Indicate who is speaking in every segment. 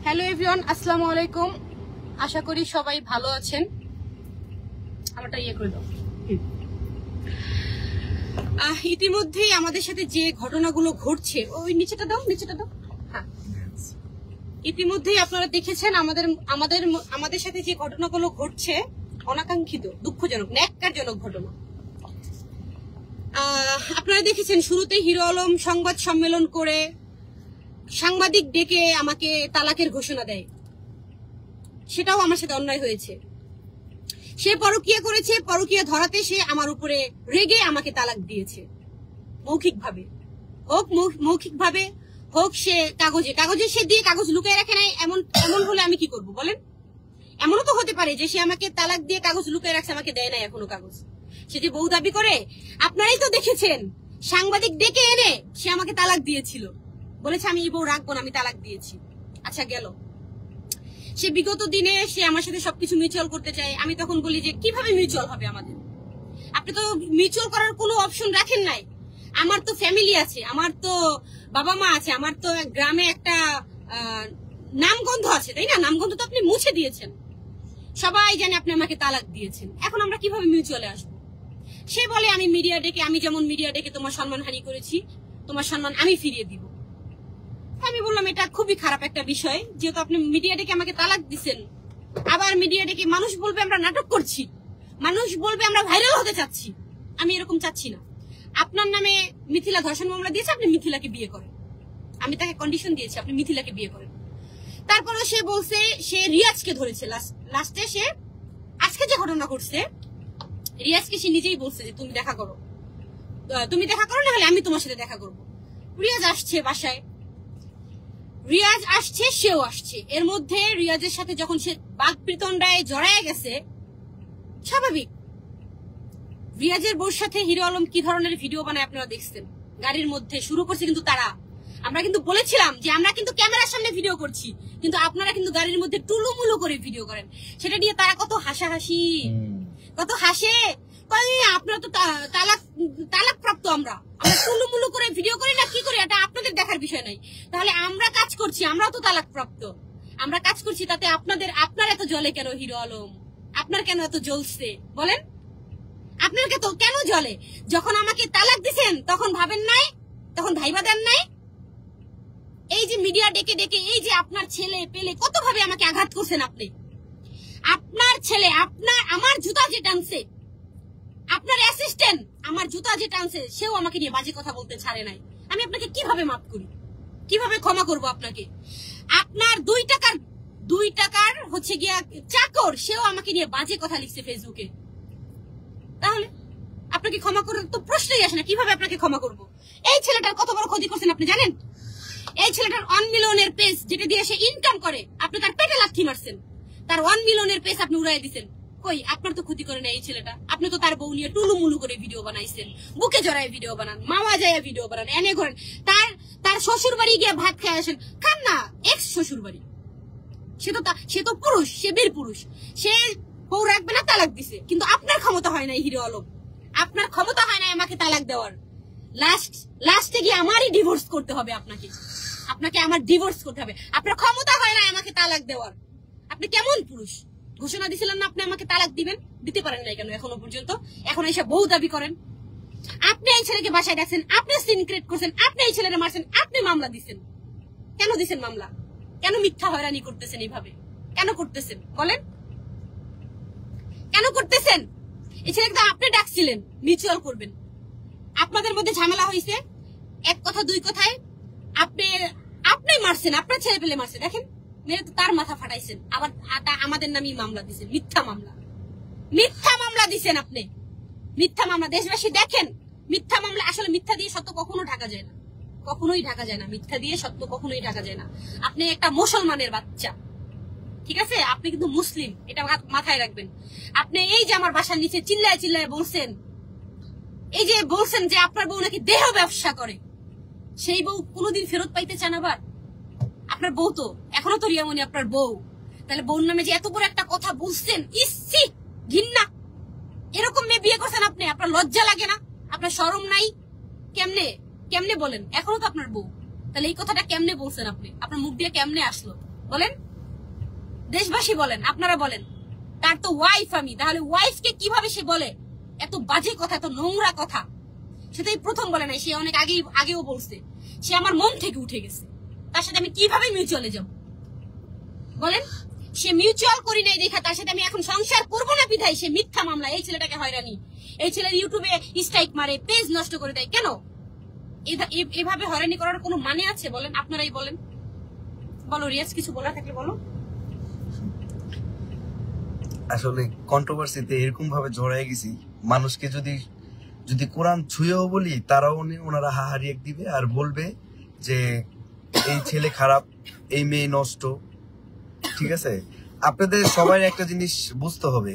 Speaker 1: Hello everyone, আসসালামু আলাইকুম। আশা করি সবাই ভালো আছেন। আমারটা করে দাও। ইতিমধ্যেই আমাদের সাথে যে ঘটনাগুলো ঘটছে, ওই নিচেটা দাও। হ্যাঁ, ইতিমধ্যেই আপনারা দেখেছেন আমাদের সাথে যে ঘটনাগুলো ঘটছে, অনাকাঙ্ক্ষিত, দুঃখজনক, ন্যাক্কারজনক ঘটনা। আপনারা দেখেছেন শুরুতেই হিরো আলম সংবাদ সম্মেলন করে সাংবাদিক ডেকে আমাকে তালাকের ঘোষণা দেয়। সেটাও আমার সাথে অন্যায় হয়েছে। সে পরকীয়া করেছে, পরকীয়া ধরাতে সে আমার উপরে রেগে আমাকে তালাক দিয়েছে। মৌখিকভাবে হোক সে কাগজে সে দিয়ে কাগজ লুকিয়ে রাখে নাই। এমন হলে আমি কি করব বলেন? এমনও তো হতে পারে যে সে আমাকে তালাক দিয়ে কাগজ লুকিয়ে রাখছে, আমাকে দেয় নাই এখনো কাগজ। সে যে বউ দাবি করে, আপনারাই তো দেখেছেন, সাংবাদিক ডেকে এনে সে আমাকে তালাক দিয়েছিল, বলেছে আমি এই বউ রাখবো না, আমি তালাক দিয়েছি। আচ্ছা গেল, সে বিগত দিনে সে আমার সাথে সবকিছু মিউচুয়াল করতে চায়। আমি তখন বলি যে কিভাবে মিউচুয়াল হবে আমাদের? আপনি তো মিউচুয়াল করার কোনো অপশন রাখেন নাই। আমার তো ফ্যামিলি আছে, আমার তো বাবা মা আছে, আমার তো গ্রামে একটা নামগন্ধ আছে, তাই না? নামগন্ধ তো আপনি মুছে দিয়েছেন, সবাই জানে আপনি আমাকে তালাক দিয়েছেন। এখন আমরা কিভাবে মিউচুয়ালে আসবো? সে বলে আমি যেমন মিডিয়া ডেকে তোমার সম্মানহানি করেছি, তোমার সম্মান আমি ফিরিয়ে দিব। আমি বললাম এটা খুবই খারাপ একটা বিষয়, যেহেতু আপনি মিডিয়া ডেকে আমাকে তালাক দিচ্ছেন, আবার মিডিয়া ডেকে মানুষ বলবে আমরা নাটক করছি, মানুষ বলবে আমরা ভাইরাল হতে চাচ্ছি। আমি এরকম চাচ্ছি না। আপনার নামে মিথিলা ধর্ষণ মামলা দিয়েছে, আপনি মিথিলাকে বিয়ে করেন। আমি তাকে কন্ডিশন দিয়েছি আপনি মিথিলাকে বিয়ে করেন। তারপরে সে বলছে সে রিয়াজকে ধরেছে। লাস্টে সে আজকে যে ঘটনা ঘটছে, রিয়াজকে সে নিজেই বলছে যে তুমি দেখা করো না হলে আমি তোমার সাথে দেখা করবো। রিয়াজ আসছে বাসায়, রিয়াজ আসছে, সেও আসছে। এর মধ্যে রিয়াজের সাথে যখন সে বাকপ্রীতণ্ডায় জড়ায় গেছে, স্বাভাবিক। রিয়াজের বউর সাথে হিরো আলম কি ধরনের ভিডিও বানায় আপনারা দেখছেন। গাড়ির মধ্যে শুরু করছে কিন্তু তারা। আমরা কিন্তু বলেছিলাম যে আমরা কিন্তু ক্যামেরার সামনে ভিডিও করছি, কিন্তু আপনারা কিন্তু গাড়ির মধ্যে টুলুমুলু করে ভিডিও করেন। সেটা নিয়ে তারা কত হাসাহাসি, কত হাসে। আপনারা তো তালাক প্রাপ্ত, আমরা টুলুমুলু করে ভিডিও করি না, কি করি এটা আপনাদের দেখার বিষয় নাই। তাহলে আমরা কাজ করছি, আমরাও তো তালাক প্রাপ্ত, আমরা কাজ করছি, তাতে আপনার এত জ্বলে কেন? হিরো আলম আপনার কেন এত জ্বলছে বলেন? আপনার কেন জ্বলে? যখন আমাকে তালাক দিছেন তখন ভাবেন নাই, তখন ভাইবা দেন নাই? এই যে মিডিয়া ডেকে এই যে আপনার ছেলে পেলে কত ভাবে আমাকে আঘাত করছেন আপনি। আপনার ছেলে আমার জুতা যে টানছে, আপনার অ্যাসিস্ট্যান্ট আমার জুতা যে টানছে, সেও আমাকে নিয়ে বাজে কথা বলতে ছাড়ে নাই। আমি আপনাকে কিভাবে মাফ করি, কিভাবে ক্ষমা করব আপনাকে? আপনার 2 টাকার হচ্ছে গিয়া চাকর, সেও আমাকে নিয়ে বাজে কথা লিখছে ফেসবুকে। তাহলে আপনাকে ক্ষমা করার তো প্রশ্নই আসে না। কিভাবে আপনাকে ক্ষমা করব? এই ছেলেটার কত বড় ক্ষতি করছেন আপনি জানেন? এই ছেলেটার 1 মিলিয়নের পেজ, যেটা দিয়ে সে ইনকাম করে, আপনি তার পেটে লাথি মারছেন। তার 1 মিলিয়নের পেজ আপনি উড়াই দিচ্ছেন। কই, আপনার তো ক্ষতি করে না এই ছেলেটা। আপনি তো তার বউ নিয়ে টুলুমুলু করে ভিডিও বানাইছেন, বুকে জড়ায় ভিডিও বানান, মামা যায় ভিডিও বানান, এনে করেন। তার শ্বশুর বাড়ি গিয়ে ভাত খেয়ে আসেন, খান না? এক্স শ্বশুর বাড়ি। সে তো পুরুষ, সে বীর পুরুষ, সে বউ রাখবে না, তালাক দিছে। কিন্তু আপনার ক্ষমতা হয় না হিরো আলম, আপনার ক্ষমতা হয় না আমাকে তালাক দেওয়ার। লাস্টে গিয়ে আমারই ডিভোর্স করতে হবে আপনাকে আমার ডিভোর্স করতে হবে। আপনার ক্ষমতা হয় না আমাকে তালাক দেওয়ার। আপনি কেমন পুরুষ? ঘোষণা দিছিলেন না আপনি আমাকে তালাক দিবেন, দিতে পারেন নাই কেন এখনো পর্যন্ত? এখন এসে বউ দাবি করেন। আপনি এই ছেলেকে বাসায় ডাকছেন, আপনি সিন ক্রিয়েট করছেন, আপনি এই ছেলেরা মারছেন, আপনি মামলা দিচ্ছেন। কেন দিচ্ছেন মামলা? কেন মিথ্যা হয়রানি করতেছেন এইভাবে? কেন করতেছেন বলেন? কেন করতেছেন? এই ছেলেকে তো আপনি ডাকছিলেন মিউচুয়াল করবেন। আপনাদের মধ্যে ঝামেলা হয়েছে, এক কথা 2 কথায় আপনি মারছেন, আপনার ছেলে পেলে মারছে। দেখেন, মেরে তো তার মাথা ফাটাইছেন, আবার আমাদের নামই মামলা দিচ্ছেন। মিথ্যা মামলা দিচ্ছেন আপনি, মিথ্যা মামলা। দেশবাসী দেখেন, মিথ্যা মামলা। আসলে মিথ্যা দিয়ে সত্য কখনো ঢাকা যায় না, কখনোই ঢাকা যায় না। মিথ্যা দিয়ে সত্য কখনোই ঢাকা যায় না। আপনি একটা মুসলমানের বাচ্চা, ঠিক আছে? আপনি কিন্তু মুসলিম, এটা মাথায় রাখবেন। আপনি এই যে আমার বাসার নিচে চিল্লায় বলছেন, এই যে বলছেন যে আপনার বউ নাকি দেহ ব্যবসা করে, সেই বউ কোনোদিন ফেরত পাইতে চান? আবার আপনার বউ তো এখনো তো রিয়ামণি আপনার বউ। তাহলে বউর নামে যে এত বড় একটা কথা বলছেন, ইসি ঘৃণা। এরকম মেয়ে বিয়ে করছেন আপনি, আপনার লজ্জা লাগে না? আপনার শরম নাই? কেমনে বলেন? এখনো তো আপনার বউ। তাহলে এই কথাটা কেমনে বলছেন আপনি? আপনার মুখ দিয়ে কেমনে আসলো বলেন, দেশবাসী বলেন, আপনারা বলেন। তার তো ওয়াইফ আমি, তাহলে ওয়াইফকে কিভাবে সে বলে এত বাজে কথা, এত নোংরা কথা? সেটাই প্রথম বলে নাই, সে অনেক আগেও বলছে। সে আমার মন থেকে উঠে গেছে, তার সাথে আমি কিভাবে মিউচুয়ালে যাব বলেন? সে মিউচুয়াল করি নাই দেখা তার সাথে আমি এখন সংসার করবো না বিধায় সে মিথ্যা মামলা এই ছেলেটাকে হয়রানি, এই ছেলের ইউটিউবে স্ট্রাইক মারে, পেজ নষ্ট করে দেয়। কেন এভাবে হয়রানি করার কোনো মানে আছে বলেন? আপনারাই বলেন। বলো রিয়াজ, কিছু বলা থাকলে বলো।
Speaker 2: আসলে কন্ট্রোভার্সিতে এরকম ভাবে জড়াই গেছি, মানুষকে যদি কোরআন ছুঁয়েও বলি তারাও ওনারা হাহারিয়ে দিবে আর বলবে যে এই ছেলে খারাপ, এই মেয়ে নষ্ট। ঠিক আছে, আপনাদের সবাই একটা জিনিস বুঝতে হবে।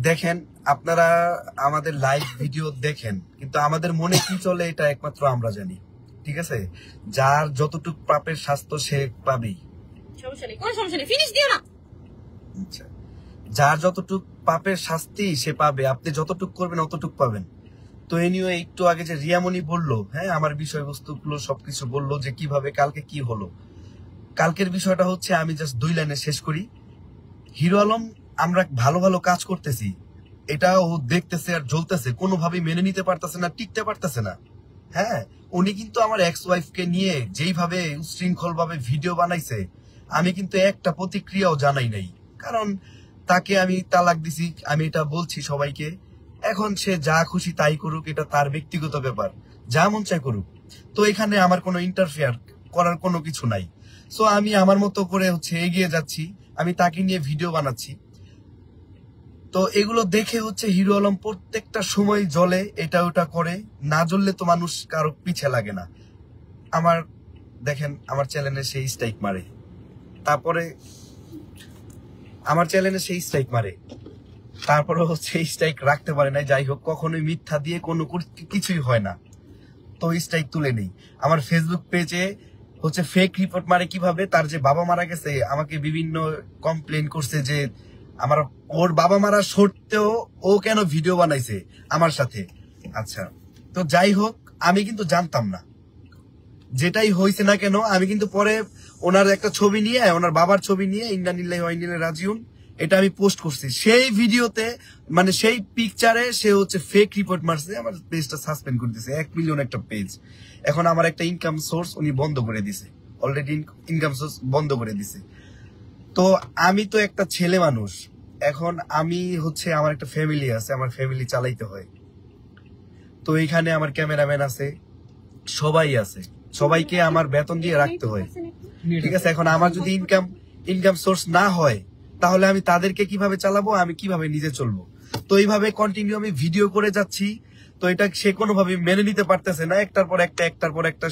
Speaker 2: দেখেন, আপনারা আমাদের লাইভ ভিডিও দেখেন, কিন্তু আমাদের মনে কি চলে এটা একমাত্র আমরা জানি। ঠিক আছে, যার যতটুক পাপের শাস্তি সে পাবেই,
Speaker 1: সমস্যা নেই, কোনো সমস্যা নেই, ফিনিশ দিও না।
Speaker 2: আচ্ছা, যার যতটুক পাপের শাস্তি সে পাবে, আপনি যতটুক করবেন অতটুক পাবেন। তো এই নিয়ে একটু আগে যে রিয়ামণি বললো, হ্যাঁ, আমার বিষয়বস্তুগুলো সবকিছু বললো যে কিভাবে কালকে কি হলো। কালকের বিষয়টা হচ্ছে, আমি জাস্ট 2 লাইনে শেষ করি। হিরো আলম, আমরা ভালো ভালো কাজ করতেছি, এটা ও দেখতেছে আর জ্বলতেছে, কোনোভাবেই মেনে নিতে পারতেছে না, টিকতে পারতেছে না। হ্যাঁ, উনি কিন্তু আমার এক্স ওয়াইফকে নিয়ে যেইভাবে উশৃঙ্খল ভাবে ভিডিও বানাইছে, আমি কিন্তু একটা প্রতিক্রিয়াও জানাই নাই, কারণ তাকে আমি তালাক দিছি, আমি এটা বলছি সবাইকে। এখন সে যা খুশি তাই করুক, এটা তার ব্যক্তিগত ব্যাপার, যা মন চায় করুক। তো এখানে আমার কোনো ইন্টারফেয়ার করার কোনো কিছু নাই। সো আমি আমার মতো করে এগিয়ে যাচ্ছি, আমি তাকে নিয়ে ভিডিও বানাচ্ছি। তো এগুলো দেখে হিরো আলম প্রত্যেকটা সময় জ্বলে, এটা ওটা করে, না জ্বললে তো মানুষ কারো পিছে লাগে না। দেখেন, আমার চ্যানেলে সেই স্ট্রাইক মারে, তারপরে এই স্ট্রাইক রাখতে পারে না। যাই হোক, কখনোই মিথ্যা দিয়ে কোনো কিছুই হয় না, তো স্ট্রাইক তুলে নেই। আমার ফেসবুক পেজে ফেক রিপোর্ট মারে কিভাবে, তার যে বাবা মারা গেছে আমাকে বিভিন্ন কমপ্লেন করছে যে ওর বাবা মারা সত্ত্বেও ও কেন ভিডিও বানাইছে আমার সাথে। আচ্ছা, তো যাই হোক, আমি কিন্তু জানতাম না, যেটাই হয়েছে না কেন, আমি কিন্তু পরে ওনার একটা ছবি নিয়ে, ওনার বাবার ছবি নিয়ে, ইন্না নিল্লাহি ওয়া ইন্না ইলাইহি রাজিউন, এটা আমি পোস্ট করছি। সেই ভিডিওতে, মানে সেই পিকচারে সে ফেক রিপোর্ট মারছে, আমার পেজটা সাসপেন্ড করে দিয়েছে। 1 মিলিয়ন একটা পেজ। এখন আমার একটা ইনকাম সোর্স উনি বন্ধ করে দিছে, অলরেডি ইনকাম সোর্স বন্ধ করে দিছে। তো আমি তো একটা ছেলে মানুষ, এখন আমি আমার একটা ফ্যামিলি আছে, আমার ফ্যামিলি চালাইতে হয়। তো এইখানে আমার ক্যামেরাম্যান আছে, সবাই আছে, সবাইকে আমার বেতন দিয়ে রাখতে হয়। ঠিক আছে, এখন আমার যদি ইনকাম সোর্স না হয়, তাহলে আমি তাদেরকে কিভাবে চালাবো, আমি কিভাবে নিজে চলবো? তো এইভাবে কন্টিনিউ আমি ভিডিও করে যাচ্ছি। তো এটা সে কোনোভাবে মেনে নিতে পারতেছে না, একটার পর একটা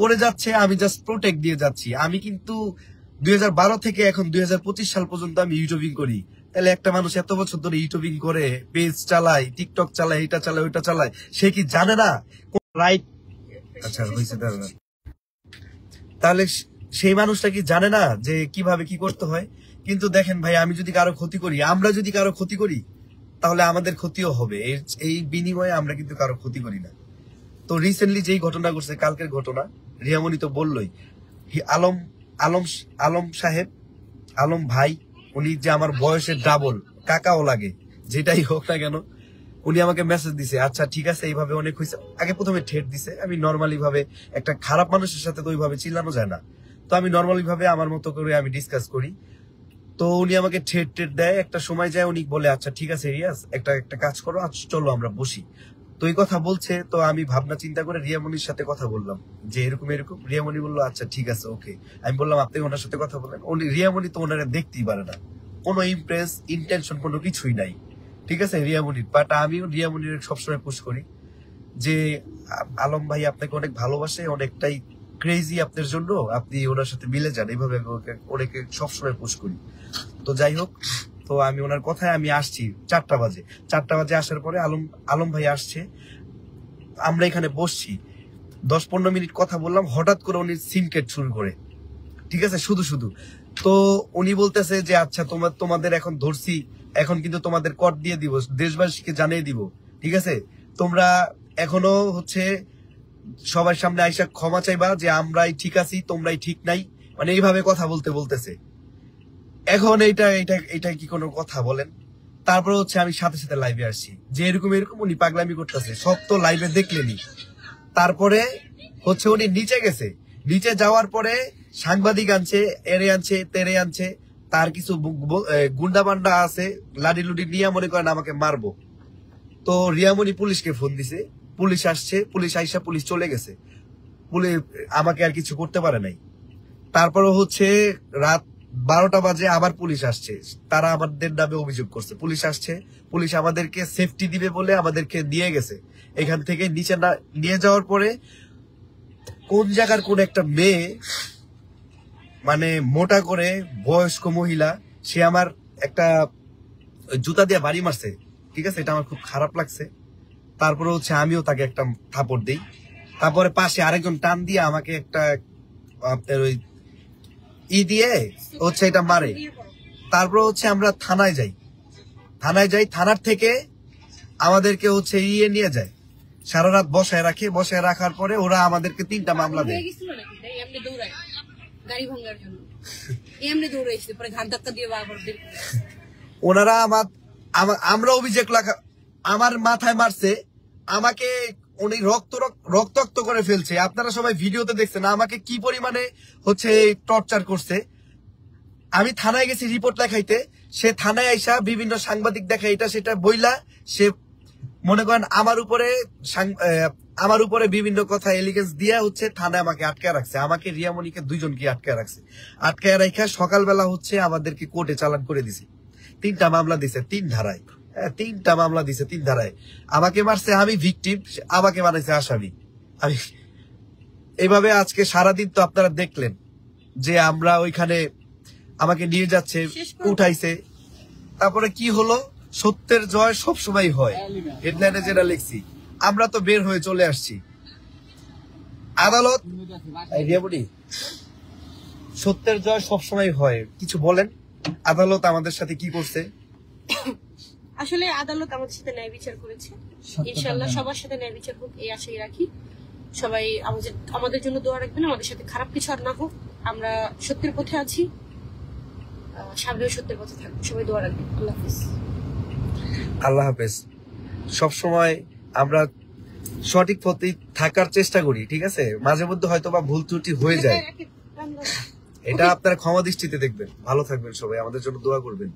Speaker 2: করে যাচ্ছে। আমি জাস্ট প্রোটেক্ট দিয়ে যাচ্ছি। আমি কিন্তু 2012 থেকে এখন 2025 সাল পর্যন্ত আমি ইউটিউবিং করি। তাহলে একটা মানুষ এত বছর ধরে ইউটিউবিং করে, পেজ চালায়, টিকটক চালায়, এটা চালায়, ওইটা চালায়, সে কি জানে না রাইট? আচ্ছা, হয়েছে। তাহলে সেই মানুষটা কি জানে না যে কিভাবে কি করতে হয়? কিন্তু দেখেন ভাই, আমি যদি কারো ক্ষতি করি, আমরা যদি কারো ক্ষতি করি, তাহলে আমাদের ক্ষতিও হবে। এই বিনিময়ে আমরা কিন্তু কারো ক্ষতি করি না। তো রিসেন্টলি যেই ঘটনা ঘটছে, কালকের ঘটনা, রিয়ামণি তো বললই, আলম সাহেব, আলম ভাই, উনি যে আমার বয়সের ডাবল, কাকাও লাগে, যেটাই হোক না কেন, উনি আমাকে মেসেজ দিছে, আচ্ছা ঠিক আছে, এইভাবে অনেক হয়েছে। আগে প্রথমে ঠেট দিছে, আমি নর্মালি ভাবে, একটা খারাপ মানুষের সাথে তো ওইভাবে চিল্লানো যায় না, তো আমি নর্মালি ভাবে আমার মতো করে আমি ডিসকাস করি। তো উনি আমাকে ঠেট দেয়, একটা সময় যায়, উনি বলে, আচ্ছা ঠিক আছে রিয়াজ, একটা কাজ করো, চলো আমরা বসি। তো এই কথা বলছে, তো আমি ভাবনা চিন্তা করে রিয়ামণির সাথে কথা বললাম যে এরকম। রিয়ামণি বললো, আচ্ছা ঠিক আছে, ওকে। আমি বললাম, আপনি ওনার সাথে কথা বলেন। রিয়ামণি তো ওনারা দেখতেই পারে না, কোনো ইন্টেনশন কোনো কিছুই নাই। ঠিক আছে, রিয়ামণির, বাট আমি রিয়ামণির সবসময় পুশ করি যে আলম ভাই আপনাকে অনেক ভালোবাসে, অনেকটাই ক্রেজি আপনার জন্য, আপনি ওনার সাথে মিলে যান, এইভাবে ওনাকে সবসময় পুশ করি। তো যাই হোক, তো আমি ওনার কথায় আমি আসছি 4টা বাজে আসার পরে আলম ভাই আসছে, আমরা এখানে বসছি, 10-15 মিনিট কথা বললাম, হঠাৎ করে উনি সিনকেট শুরু করে, ঠিক আছে, শুধু। তো উনি বলতেছে যে আচ্ছা তোমাদের এখন ধরছি, এখন কিন্তু তোমাদের কর দিয়ে দিব, দেশবাসীকে জানিয়ে দিব, ঠিক আছে, তোমরা এখনো সবার সামনে আইসা ক্ষমা চাইবা যে আমরাই ঠিক আছি, তোমরাই ঠিক নাই। মানে এইভাবে কথা বলতেছে। এখন এইটা কি কোনো কথা বলেন? তারপরে হচ্ছে আমি সাথে সাথে লাইভে আসছি যে এরকম উনি পাগলামি করতেছে, সব তো লাইভে দেখলেনি। তারপরে হচ্ছে উনি নিচে গেছে, নিচে যাওয়ার পরে সাংবাদিক আনছে, এরে আনছে, তেরে আনছে, তার কিছু গুন্ডা বান্ডা আছে, লাডি লুডি নিয়ে মনে করেন আমাকে মারবো। তো রিয়ামণি পুলিশকে ফোন দিছে, পুলিশ আসছে, পুলিশ আইসা পুলিশ চলে গেছে, পুলিশ আমাকে আর কিছু করতে পারে নাই। তারপরে হচ্ছে রাত 12টা বাজে আবার পুলিশ আসছে, তারা আমাদের নামে অভিযোগ করছে। পুলিশ আসছে, পুলিশ আমাদেরকে সেফটি দিবে বলে আমাদেরকে নিয়ে গেছে। এখান থেকে নিচে নিয়ে যাওয়ার পরে কোন জায়গার কোন একটা মেয়ে, মানে মোটা করে বয়স্ক মহিলা, সে আমার একটা জুতা দিয়ে বাড়ি মারছে, ঠিক আছে, এটা আমার খুব খারাপ লাগছে। তারপরে হচ্ছে আমিও তাকে একটা থাপড় দিই। তারপরে পাশে আরেকজন টান দিয়ে আমাকে একটা আপনার ওই দিয়ে হচ্ছে এটা মারে। তারপর হচ্ছে আমরা থানায় যাই, থানার থেকে আমাদেরকে হচ্ছে নিয়ে যায়, সারা রাত বসায় রাখে। বসায় রাখার পরে ওরা আমাদেরকে 3টা মামলা দেয়। ওনারা আমরা অভিযোগ লাগা, আমার মাথায় মারছে, আমাকে উনি রক্তাক্ত করে ফেলছে। আপনারা সবাই ভিডিওতে দেখছেন আমাকে কি পরিমাণে হচ্ছে টর্চার করছে। আমি থানায় গেছি রিপোর্ট লেখাইতে, সে থানায় আইসা বিভিন্ন সাংবাদিক দেখা এটা সেটা বইলা, সে মনে করেন আমার উপরে বিভিন্ন কথা এলিগেন্স দিয়ে হচ্ছে থানায় আমাকে আটকায় রাখছে। আমাকে রিয়ামণিকে 2জনকে আটকায় রাখছে। আটকায় রাখা সকালবেলা হচ্ছে আমাদেরকে কোর্টে চালান করে দিছে। 3টা মামলা দিছে 3 ধারায়। হ্যাঁ, 3টা মামলা দিছে 3 ধারায়। আমাকে মারছে, আমি ভিকটিম, আমাকে মারাইছে আসামি। আমি এইভাবে আজকে সারাদিন তো আপনারা দেখলেন যে আমরা ওইখানে আমাকে নিয়ে যাচ্ছে, উঠাইছে। তারপরে কি হলো, সত্যের জয় সবসময় হয়, হেডলাইনে যেটা লিখছি। আমরা তো বের হয়ে চলে আসছি। আদালত, সত্যের জয় সবসময় হয়। কিছু বলেন, আদালত আমাদের সাথে কি করছে?
Speaker 1: আসলে আদালত আমাদের সাথে ন্যায় বিচার করেছে, ইনশাআল্লাহ সবার সাথে ন্যায় বিচার হোক এই আশাই রাখি। সবাই আমাদের জন্য দোয়া রাখবেন, আমাদের সাথে খারাপ কিছু আর না হোক। আমরা সত্যের পথে আছি, সামনেও সত্যের পথে থাকবো। সবাই দোয়া রাখবেন। আল্লাহ হাফেজ।
Speaker 2: আল্লাহ হাফেজ। সবসময় আমরা সঠিক পথে থাকার চেষ্টা করি, ঠিক আছে, মাঝে মধ্যে হয়তো বা ভুল ত্রুটি হয়ে যায়, এটা আপনারা ক্ষমা দৃষ্টিতে দেখবেন। ভালো থাকবেন সবাই, আমাদের জন্য দোয়া করবেন।